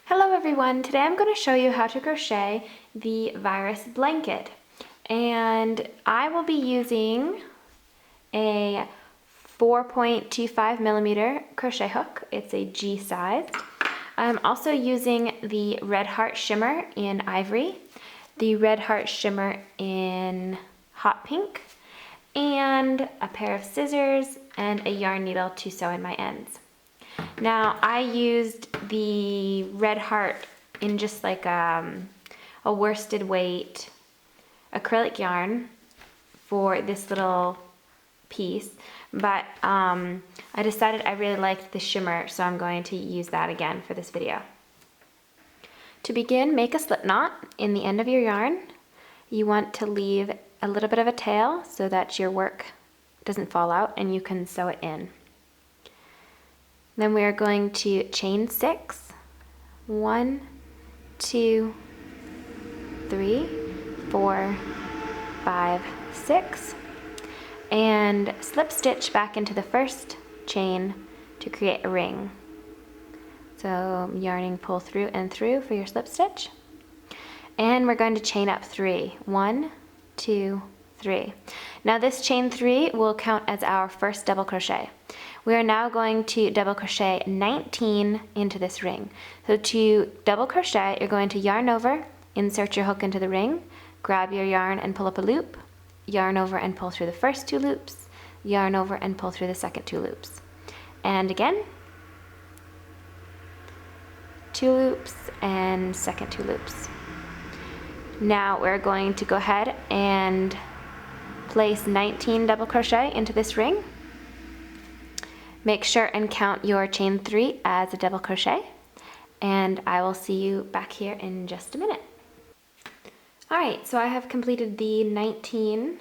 Hello everyone, today I'm going to show you how to crochet the virus blanket, and I will be using a 4.25 millimeter crochet hook. It's a G size. I'm also using the Red Heart Shimmer in Ivory, the Red Heart Shimmer in Hot Pink, and a pair of scissors and a yarn needle to sew in my ends. Now I used the Red Heart in just like a worsted weight acrylic yarn for this little piece, but I decided I really liked the shimmer, so I'm going to use that again for this video. To begin, make a slip knot in the end of your yarn. You want to leave a little bit of a tail so that your work doesn't fall out and you can sew it in. Then we are going to chain 6. 1, 2, 3, 4, 5, 6, and slip stitch back into the first chain to create a ring. So yarning, pull through and through for your slip stitch. And we're going to chain up 3. 1, 2, 3. Now this chain 3 will count as our first double crochet. We are now going to double crochet 19 into this ring. So to double crochet, you're going to yarn over, insert your hook into the ring, grab your yarn and pull up a loop, yarn over and pull through the first 2 loops, yarn over and pull through the second 2 loops. And again, 2 loops and second 2 loops. Now we're going to go ahead and place 19 double crochet into this ring. Make sure and count your chain 3 as a double crochet, and I will see you back here in just a minute. Alright, so I have completed the 19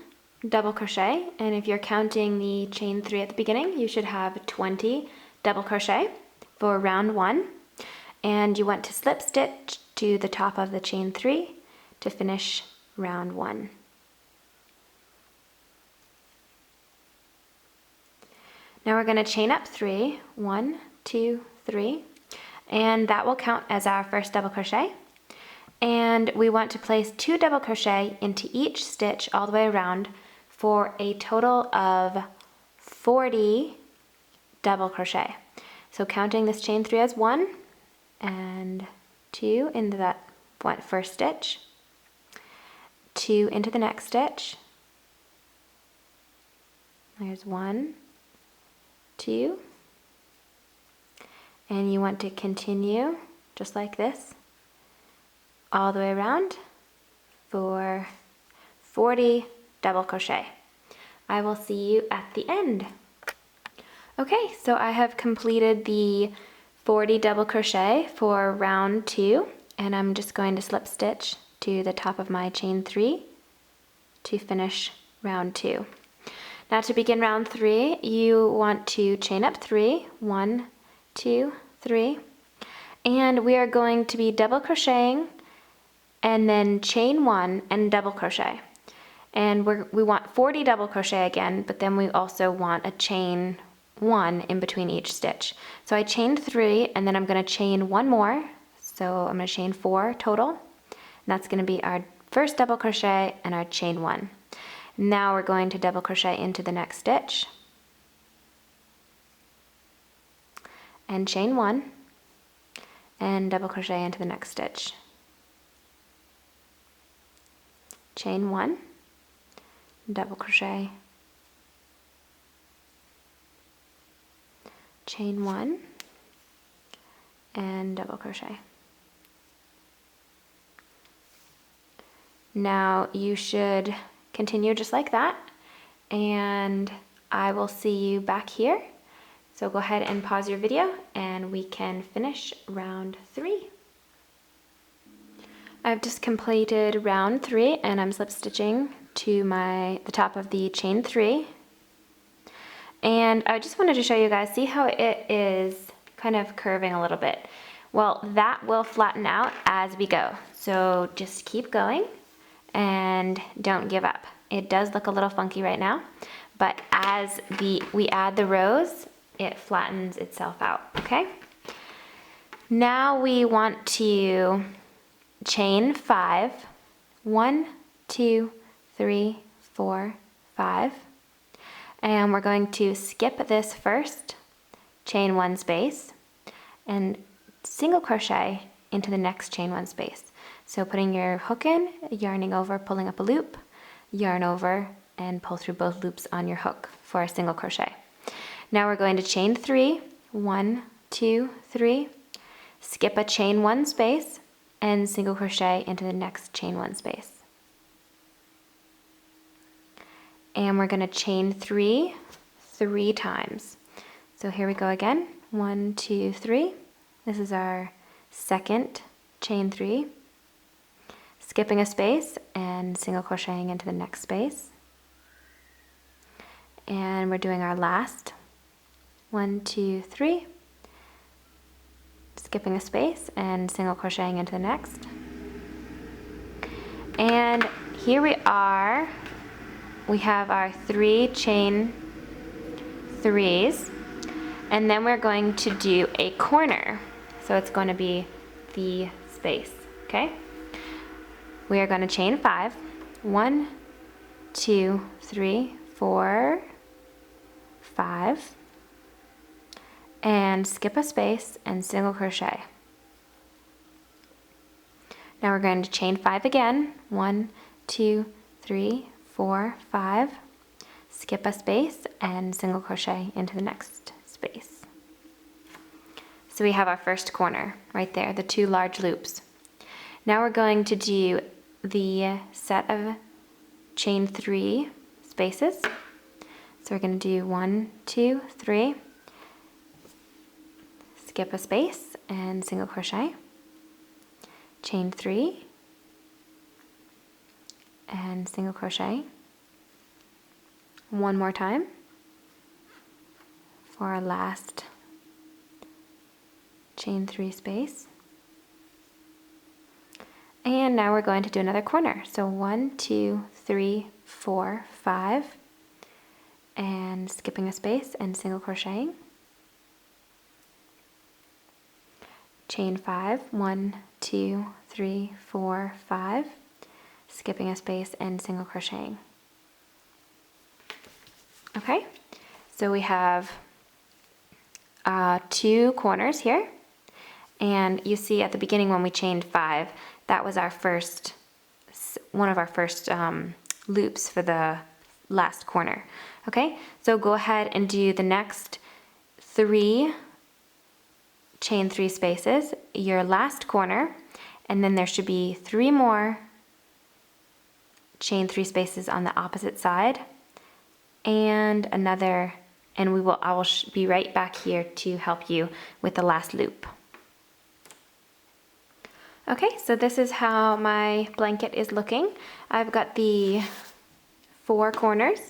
double crochet, and if you're counting the chain 3 at the beginning, you should have 20 double crochet for round 1, and you want to slip stitch to the top of the chain 3 to finish round 1. Now we're going to chain up 3, 1, 2, 3, and that will count as our first double crochet. And we want to place 2 double crochet into each stitch all the way around for a total of 40 double crochet. So counting this chain 3 as 1 and 2 into that first stitch, 2 into the next stitch, there's 1, 2, and you want to continue just like this all the way around for 40 double crochet. I will see you at the end. Okay, so I have completed the 40 double crochet for round 2, and I'm just going to slip stitch to the top of my chain 3 to finish round 2. Now to begin round 3, you want to chain up 3, 1, 2, 3, and we are going to be double crocheting and then chain 1 and double crochet. And we want 40 double crochet again, but then we also want a chain 1 in between each stitch. So I chained 3, and then I'm going to chain 1 more, so I'm going to chain 4 total, and that's going to be our first double crochet and our chain 1. Now we're going to double crochet into the next stitch and chain 1 and double crochet into the next stitch. Chain 1, double crochet, chain 1 and double crochet. Now you should continue just like that, and I will see you back here. So go ahead and pause your video and we can finish round 3. I've just completed round 3 and I'm slip stitching to the top of the chain 3. And I just wanted to show you guys, see how it is kind of curving a little bit. Well, that will flatten out as we go. So just keep going and don't give up. It does look a little funky right now, but as we add the rows, it flattens itself out, okay? Now we want to chain 5. 1, 2, 3, 4, 5. And we're going to skip this first, chain 1 space, and single crochet into the next chain 1 space. So putting your hook in, yarning over, pulling up a loop, yarn over, and pull through both loops on your hook for a single crochet. Now we're going to chain 3, 1, 2, 3, skip a chain 1 space, and single crochet into the next chain 1 space. And we're going to chain 3 times. So here we go again. 1, 2, 3. This is our second chain 3. Skipping a space and single crocheting into the next space. And we're doing our last 1, 2, 3. Skipping a space and single crocheting into the next. And here we are. We have our 3 chain 3s, and then we're going to do a corner. So it's going to be the space, okay? We are going to chain 5. 1, 2, 3, 4, 5, and skip a space and single crochet. Now we're going to chain 5 again. 1, 2, 3, 4, 5, skip a space and single crochet into the next space. So we have our first corner right there, the 2 large loops. Now we're going to do the set of chain 3 spaces. So we're going to do 1, 2, 3, skip a space and single crochet, chain 3, and single crochet. One more time for our last chain 3 space. And now we're going to do another corner. So 1, 2, 3, 4, 5, and skipping a space and single crocheting. Chain 5, 1, 2, 3, 4, 5, skipping a space and single crocheting. Okay, so we have 2 corners here, and you see at the beginning when we chained 5, that was our first, one of our first loops for the last corner. Okay, so go ahead and do the next 3 chain 3 spaces, your last corner, and then there should be 3 more chain 3 spaces on the opposite side, and another, and I will be right back here to help you with the last loop. Okay, so this is how my blanket is looking. I've got the 4 corners.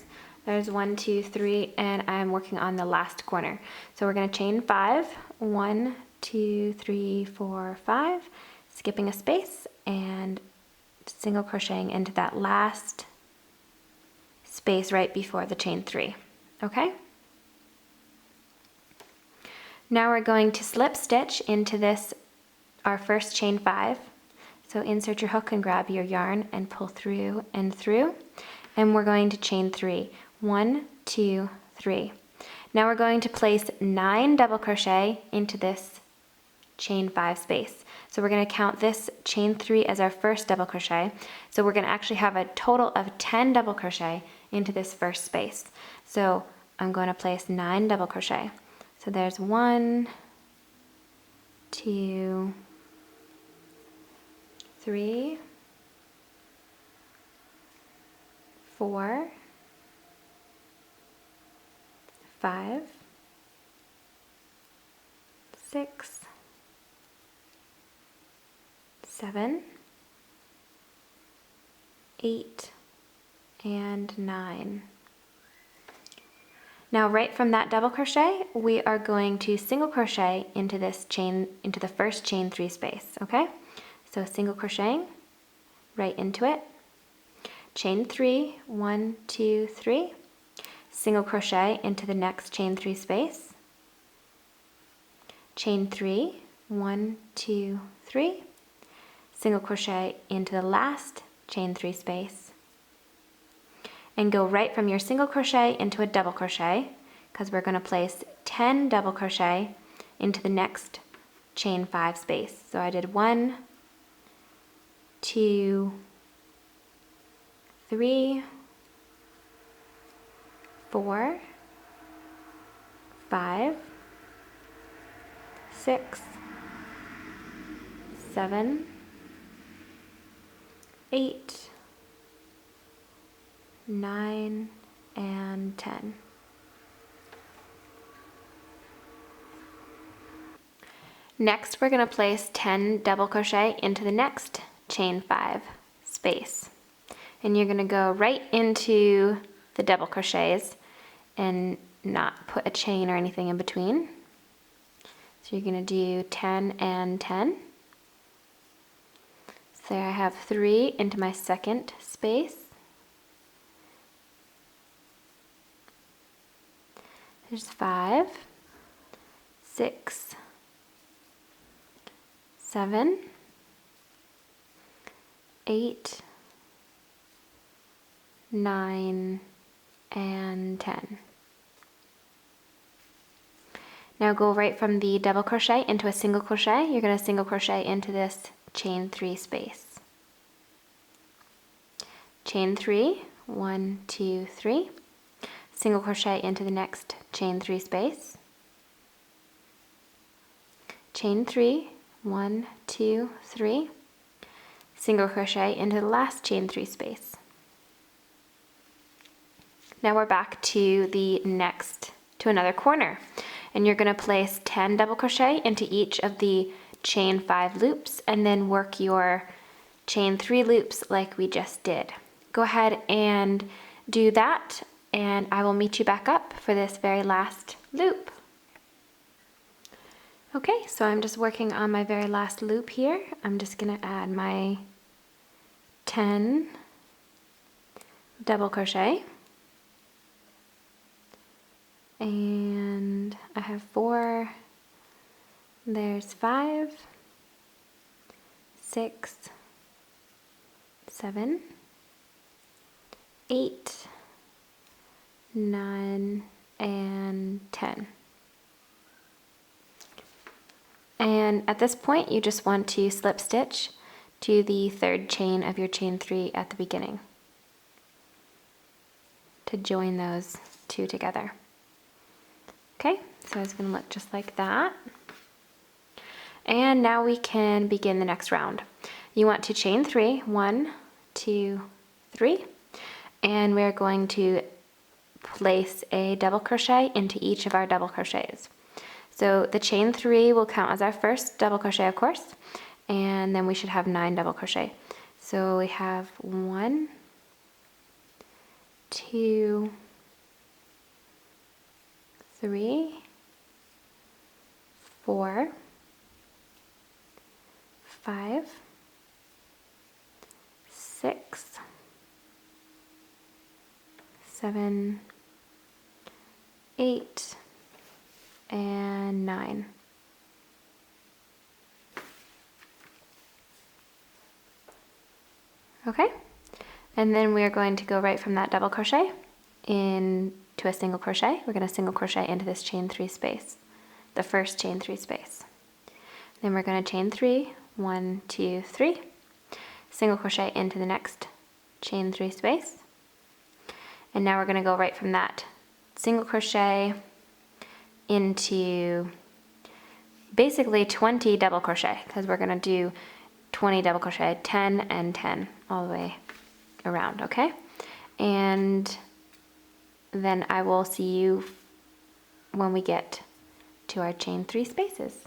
There's 1, 2, 3, and I'm working on the last corner. So we're going to chain 5, 1, 2, 3, 4, 5, skipping a space and single crocheting into that last space right before the chain 3. Okay? Now we're going to slip stitch into this, our first chain 5. So insert your hook and grab your yarn and pull through and through. And we're going to chain 3. 1, 2, 3. Now we're going to place 9 double crochet into this chain 5 space. So we're going to count this chain 3 as our first double crochet. So we're going to actually have a total of 10 double crochet into this first space. So I'm going to place 9 double crochet. So there's 1, 2, 3, 4, 5, 6, 7, 8, and 9. Now right from that double crochet, we are going to single crochet into this chain, into the first chain 3 space, okay? So single crocheting right into it, chain 3, 1, 2, 3, single crochet into the next chain 3 space, chain 3, 1, 2, 3, single crochet into the last chain 3 space, and go right from your single crochet into a double crochet, because we're going to place 10 double crochet into the next chain 5 space. So I did 1, 2, 3, 4, 5, 6, 7, 8, 9, and 10. Next, we're going to place 10 double crochet into the next chain 5 space. And you're going to go right into the double crochets and not put a chain or anything in between. So you're going to do 10 and 10. So I have 3 into my second space. There's 5, 6, 7, 8, 9, and 10. Now go right from the double crochet into a single crochet. You're going to single crochet into this chain 3 space. Chain 3, 1, 2, 3. Single crochet into the next chain 3 space. Chain 3, 1, 2, 3. Single crochet into the last chain 3 space. Now we're back to another corner, and you're going to place 10 double crochet into each of the chain 5 loops, and then work your chain 3 loops like we just did. Go ahead and do that, and I will meet you back up for this very last loop. Okay, so I'm just working on my very last loop here. I'm just going to add my 10 double crochet, and I have 4, there's 5, 6, 7, 8, 9, and 10. And at this point you just want to slip stitch to the 3rd chain of your chain 3 at the beginning to join those 2 together. Okay, so it's going to look just like that. And now we can begin the next round. You want to chain 3, 1, 2, 3, and we're going to place a double crochet into each of our double crochets. So the chain 3 will count as our first double crochet, of course, and then we should have 9 double crochet. So we have 1, 2, 3, 4, 5, 6, 7, 8, and 9. Okay, and then we are going to go right from that double crochet into a single crochet. We're going to single crochet into this chain 3 space, the first chain 3 space. Then we're going to chain 3, 1, 2, 3, single crochet into the next chain 3 space. And now we're going to go right from that single crochet into basically 20 double crochet, because we're going to do 20 double crochet, 10 and 10 all the way around, okay? And then I will see you when we get to our chain 3 spaces.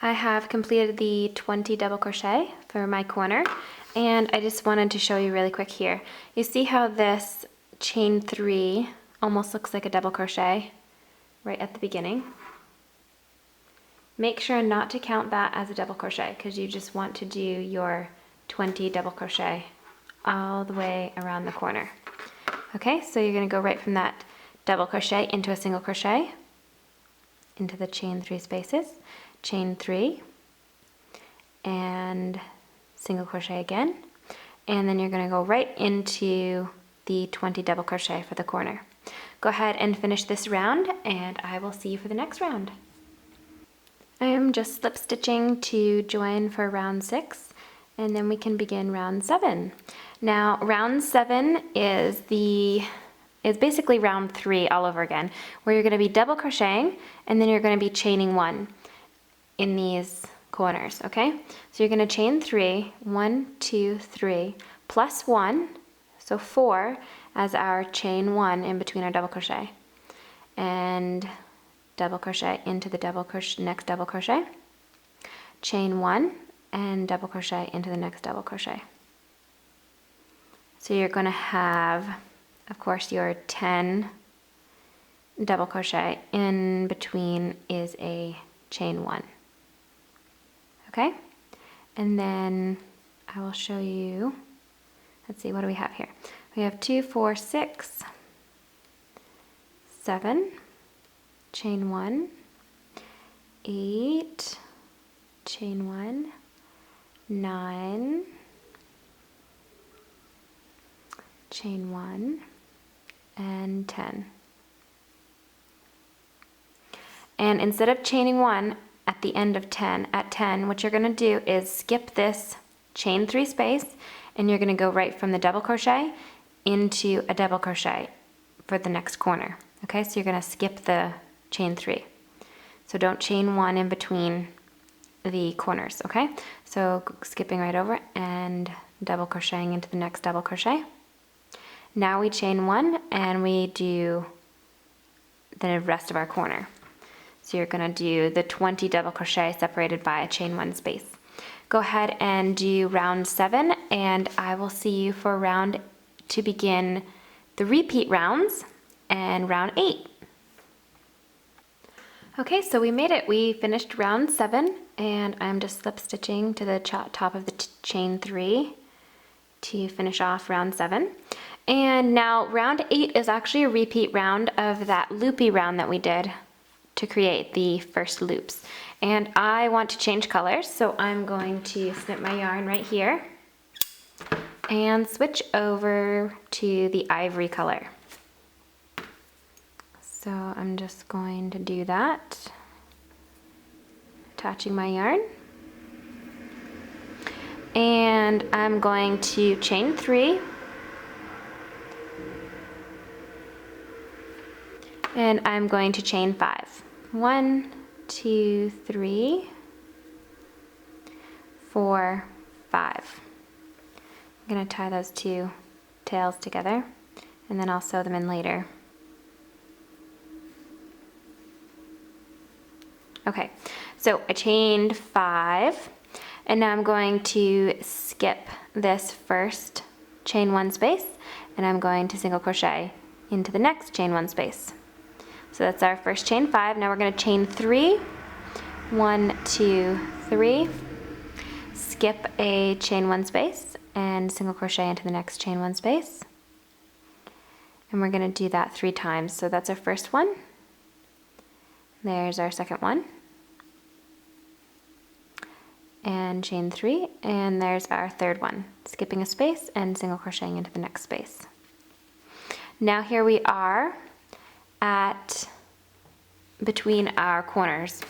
I have completed the 20 double crochet for my corner, and I just wanted to show you really quick here. You see how this chain 3 almost looks like a double crochet right at the beginning? Make sure not to count that as a double crochet, because you just want to do your 20 double crochet all the way around the corner. Okay, so you're going to go right from that double crochet into a single crochet, into the chain 3 spaces, chain 3, and single crochet again, and then you're going to go right into the 20 double crochet for the corner. Go ahead and finish this round, and I will see you for the next round. I am just slip stitching to join for round 6, and then we can begin round 7. Now round 7 is basically round 3 all over again, where you're going to be double crocheting and then you're going to be chaining 1 in these corners, okay? So you're going to chain 3, 1, 2, 3, plus 1, so 4 as our chain 1 in between our double crochet, and double crochet into the next double crochet, chain 1, and double crochet into the next double crochet. So you're going to have, of course, your 10 double crochet. In between is a chain 1. Okay? And then I will show you, let's see, what do we have here? We have 2, 4, 6, 7, chain 1, 8, chain 1, 9, chain 1, and 10. And instead of chaining 1 at the end of 10, at 10, what you're going to do is skip this chain 3 space, and you're going to go right from the double crochet into a double crochet for the next corner. Okay, so you're going to skip the chain 3. So don't chain 1 in between the corners, okay? So skipping right over and double crocheting into the next double crochet. Now we chain 1 and we do the rest of our corner. So you're going to do the 20 double crochet separated by a chain 1 space. Go ahead and do round 7, and I will see you for round to begin the repeat rounds and round 8. Okay, so we made it. We finished round 7, and I'm just slip stitching to the top of the chain 3 to finish off round 7. And now round 8 is actually a repeat round of that loopy round that we did to create the first loops. And I want to change colors, so I'm going to snip my yarn right here and switch over to the ivory color. So I'm just going to do that, attaching my yarn. And I'm going to chain 3. And I'm going to chain 5. 1, 2, 3, 4, 5. I'm going to tie those 2 tails together, and then I'll sew them in later. Okay, so I chained 5, and now I'm going to skip this first chain 1 space, and I'm going to single crochet into the next chain 1 space. So that's our first chain 5. Now we're going to chain 3, 1, 2, 3, skip a chain 1 space, and single crochet into the next chain 1 space. And we're going to do that 3 times. So that's our first one. There's our second one. And chain 3, and there's our third one. Skipping a space and single crocheting into the next space. Now here we are at between our corners,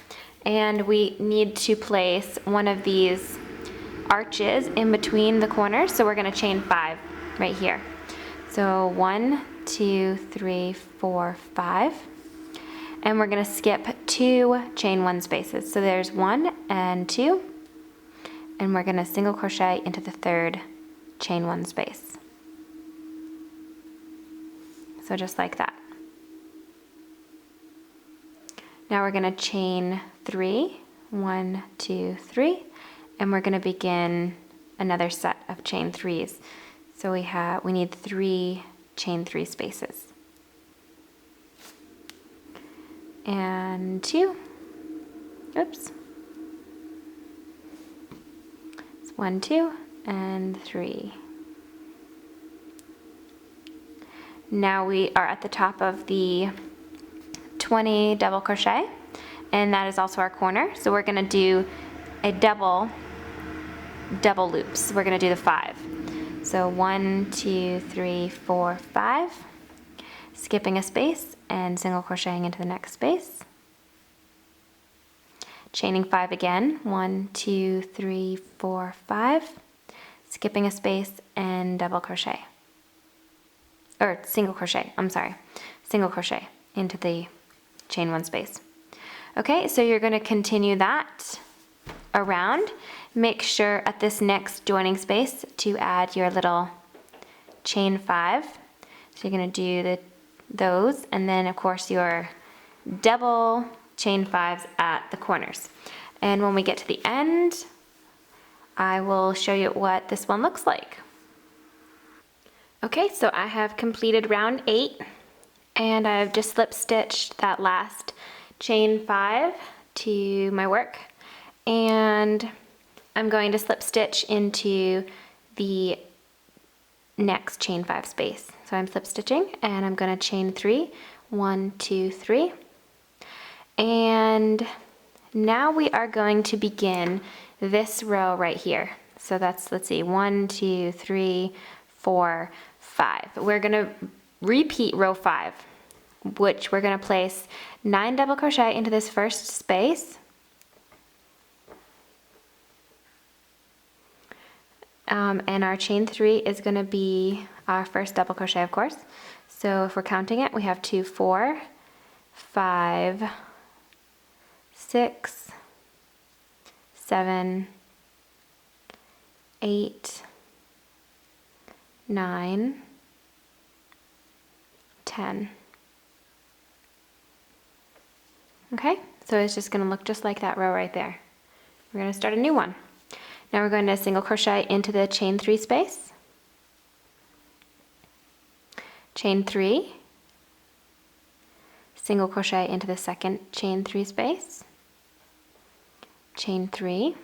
and we need to place one of these arches in between the corners, so we're going to chain 5 right here. So 1, 2, 3, 4, 5, and we're going to skip 2 chain 1 spaces. So there's 1 and 2, and we're going to single crochet into the third chain 1 space. So just like that. Now we're going to chain 3, 1, 2, 3, and we're going to begin another set of chain 3s. So we need 3 chain 3 spaces. And 2. Oops. It's 1, 2, and 3. Now we are at the top of the 20 double crochet, and that is also our corner. So we're gonna do a double loops. We're gonna do the 5. So 1, 2, 3, 4, 5, skipping a space and single crocheting into the next space. Chaining 5 again, 1, 2, 3, 4, 5, skipping a space and double crochet. Or single crochet, I'm sorry. Single crochet into the chain 1 space. Okay, so you're gonna continue that around. Make sure at this next joining space to add your little chain 5. So you're gonna do those, and then of course your double chain 5s at the corners. And when we get to the end, I will show you what this one looks like. Okay, so I have completed round 8, and I've just slip stitched that last chain 5 to my work, and I'm going to slip stitch into the next chain 5 space. So I'm slip stitching, and I'm going to chain 3, 1, 2, 3, and now we are going to begin this row right here. So that's, let's see, 1, 2, 3, 4, 5. We're going to repeat row 5, which we're going to place 9 double crochet into this first space. And our chain 3 is going to be our first double crochet, of course. So if we're counting it, we have 2, 4, 5, 6, 7, 8, 9, 10. Okay, so it's just going to look just like that row right there. We're going to start a new one. Now we're going to single crochet into the chain 3 space, chain 3, single crochet into the second chain 3 space, chain 3,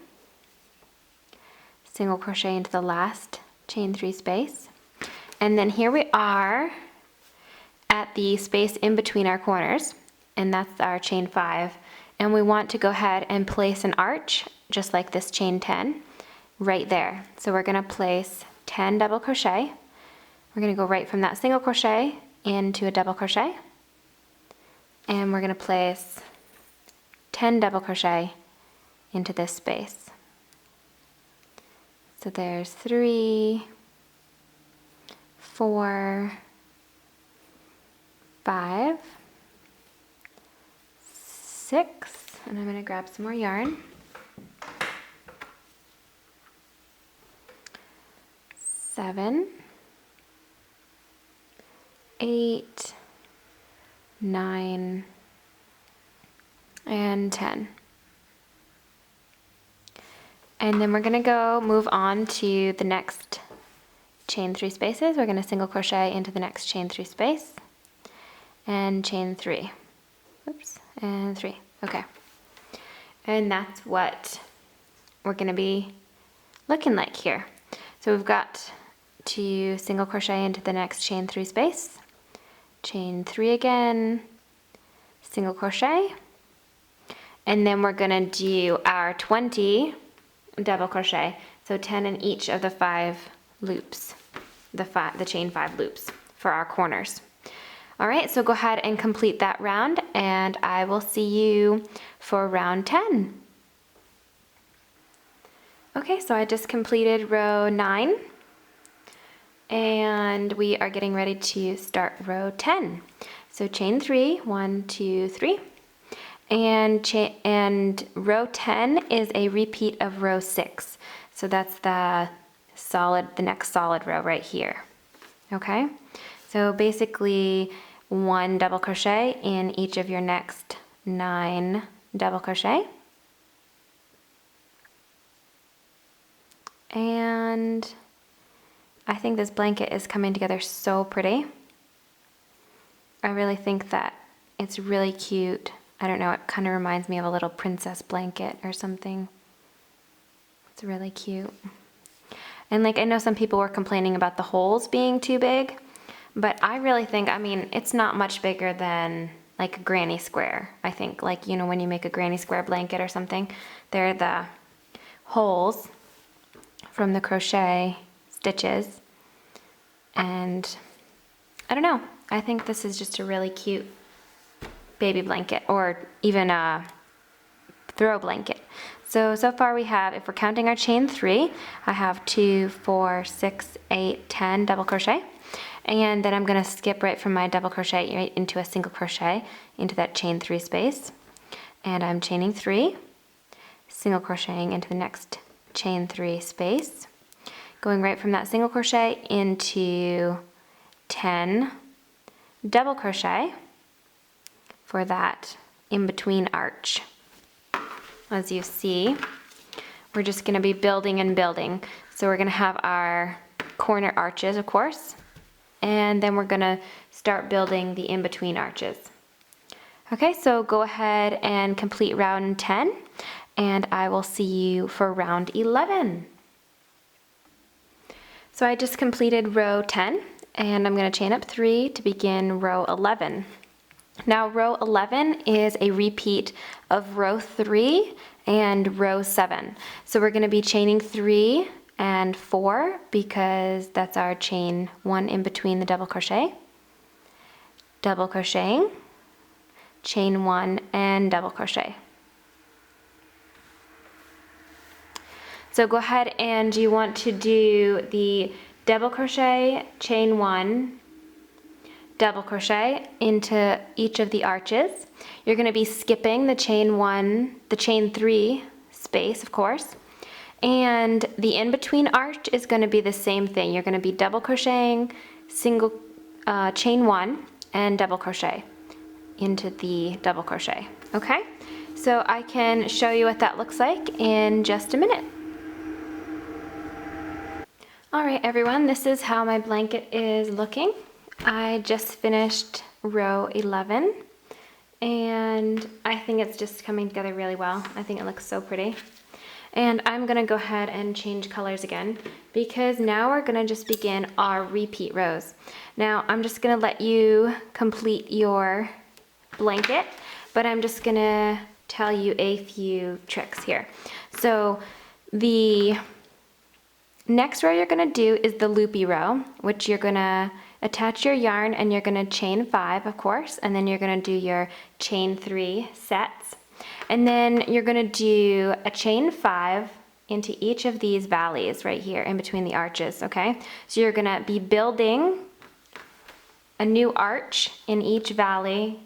single crochet into the last chain 3 space, and then here we are at the space in between our corners, and that's our chain 5, and we want to go ahead and place an arch just like this chain 10 right there. So we're going to place 10 double crochet. We're going to go right from that single crochet into a double crochet, and we're going to place 10 double crochet into this space. So there's 3, 4, 5, 6, and I'm going to grab some more yarn. 7, 8, 9, and 10. And then we're going to go move on to the next chain 3 spaces. We're going to single crochet into the next chain 3 space and chain 3. Oops, and 3. Okay. And that's what we're going to be looking like here. So we've got to single crochet into the next chain 3 space, chain 3 again, single crochet, and then we're going to do our 20 double crochet, so 10 in each of the 5 loops, the chain 5 loops for our corners. All right, so go ahead and complete that round, and I will see you for round 10. Okay, so I just completed row 9, and we are getting ready to start row 10. So chain 3, 1, 2, 3, and row 10 is a repeat of row 6. So that's the next solid row right here. Okay, so basically 1 double crochet in each of your next 9 double crochet. And I think this blanket is coming together so pretty. I really think that it's really cute. I don't know, it kind of reminds me of a little princess blanket or something. It's really cute. And like, I know some people were complaining about the holes being too big, but I really think, I mean, it's not much bigger than like a granny square, I think. Like, you know, when you make a granny square blanket or something, they're the holes from the crochet stitches. And I don't know, I think this is just a really cute baby blanket, or even a throw blanket. So far we have, if we're counting our chain 3, I have 2, 4, 6, 8, 10 double crochet. And then I'm going to skip right from my double crochet right into a single crochet into that chain 3 space. And I'm chaining 3, single crocheting into the next chain 3 space, going right from that single crochet into 10 double crochet for that in between arch. As you see, we're just going to be building and building. So we're going to have our corner arches, of course, and then we're going to start building the in-between arches. Okay, so go ahead and complete round 10, and I will see you for round 11. So I just completed row 10, and I'm going to chain up 3 to begin row 11. Now row 11 is a repeat of row 3 and row 7. So we're going to be chaining 3 and 4 because that's our chain 1 in between the double crochet, double crocheting, chain 1 and double crochet. So go ahead and you want to do the double crochet, chain 1, double crochet into each of the arches. You're going to be skipping the chain 1, the chain 3 space, of course, and the in-between arch is going to be the same thing. You're going to be double crocheting, single chain 1 and double crochet into the double crochet. Okay, so I can show you what that looks like in just a minute. All right, everyone, this is how my blanket is looking. I just finished row 11, and I think it's just coming together really well. I think it looks so pretty. And I'm gonna go ahead and change colors again because now we're gonna just begin our repeat rows. Now I'm just gonna let you complete your blanket, but I'm just gonna tell you a few tricks here. So the next row you're gonna do is the loopy row, which you're gonna attach your yarn and you're gonna chain 5, of course, and then you're gonna do your chain 3 sets. And then you're gonna do a chain 5 into each of these valleys right here in between the arches, okay? So you're gonna be building a new arch in each valley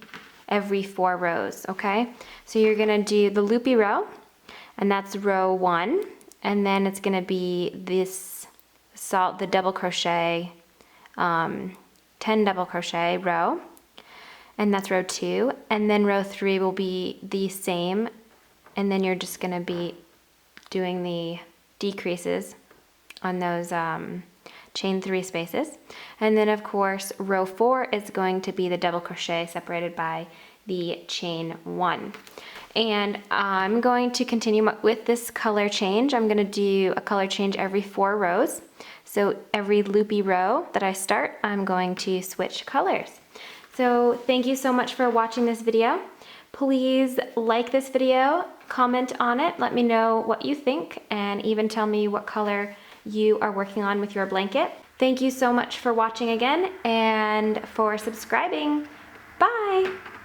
every 4 rows, okay? So you're gonna do the loopy row, and that's row 1, and then it's gonna be this the double crochet, 10 double crochet row, and that's row 2, and then row 3 will be the same, and then you're just gonna be doing the decreases on those chain 3 spaces. And then of course row 4 is going to be the double crochet separated by the chain 1. And I'm going to continue with this color change. I'm gonna do a color change every 4 rows. So every loopy row that I start, I'm going to switch colors. So thank you so much for watching this video. Please like this video, comment on it, let me know what you think, and even tell me what color you are working on with your blanket. Thank you so much for watching again and for subscribing. Bye!